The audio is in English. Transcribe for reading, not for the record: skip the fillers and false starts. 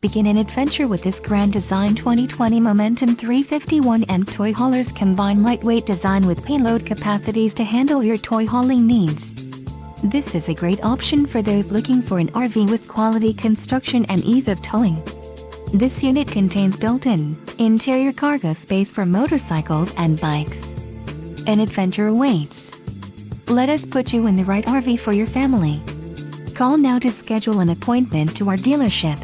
Begin an adventure with this Grand Design 2020 Momentum 351M toy haulers. Combine lightweight design with payload capacities to handle your toy hauling needs. This is a great option for those looking for an RV with quality construction and ease of towing. This unit contains built-in, interior cargo space for motorcycles and bikes. An adventure awaits. Let us put you in the right RV for your family. Call now to schedule an appointment to our dealership.